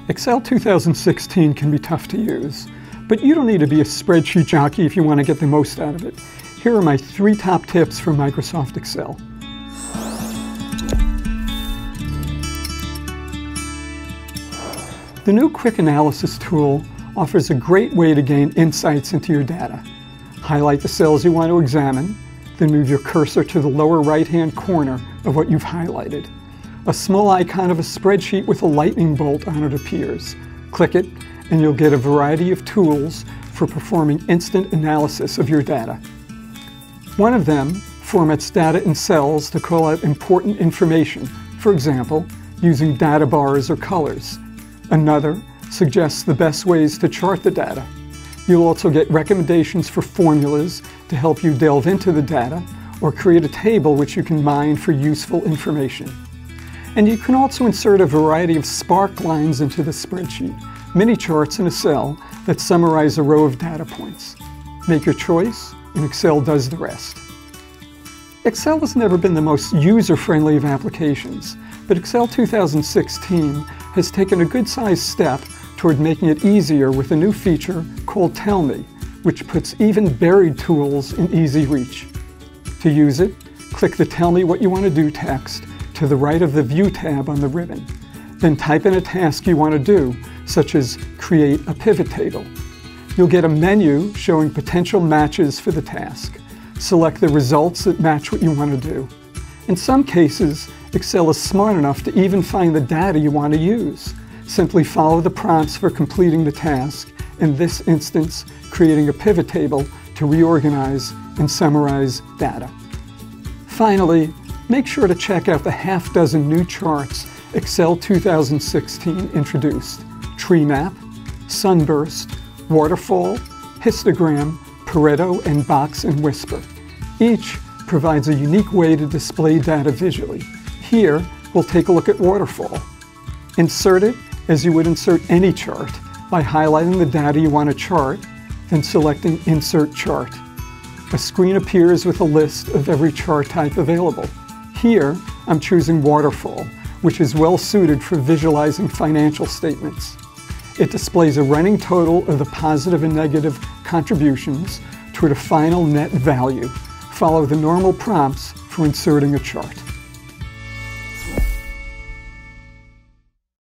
Excel 2016 can be tough to use, but you don't need to be a spreadsheet jockey if you want to get the most out of it. Here are my 3 top tips for Microsoft Excel. The new Quick Analysis tool offers a great way to gain insights into your data. Highlight the cells you want to examine, then move your cursor to the lower right-hand corner of what you've highlighted. A small icon of a spreadsheet with a lightning bolt on it appears. Click it, and you'll get a variety of tools for performing instant analysis of your data. One of them formats data in cells to call out important information, for example, using data bars or colors. Another suggests the best ways to chart the data. You'll also get recommendations for formulas to help you delve into the data or create a table which you can mine for useful information. And you can also insert a variety of spark lines into the spreadsheet, mini charts in a cell that summarize a row of data points. Make your choice, and Excel does the rest. Excel has never been the most user-friendly of applications, but Excel 2016 has taken a good-sized step toward making it easier with a new feature called Tell Me, which puts even buried tools in easy reach. To use it, click the Tell Me What You Want to Do text to the right of the View tab on the ribbon. Then type in a task you want to do, such as create a pivot table. You'll get a menu showing potential matches for the task. Select the results that match what you want to do. In some cases, Excel is smart enough to even find the data you want to use. Simply follow the prompts for completing the task, in this instance, creating a pivot table to reorganize and summarize data. Finally, make sure to check out the half-dozen new charts Excel 2016 introduced: Tree Map, Sunburst, Waterfall, Histogram, Pareto, and Box and Whisper. Each provides a unique way to display data visually. Here, we'll take a look at Waterfall. Insert it as you would insert any chart by highlighting the data you want to chart, then selecting Insert Chart. A screen appears with a list of every chart type available. Here, I'm choosing Waterfall, which is well suited for visualizing financial statements. It displays a running total of the positive and negative contributions toward a final net value. Follow the normal prompts for inserting a chart.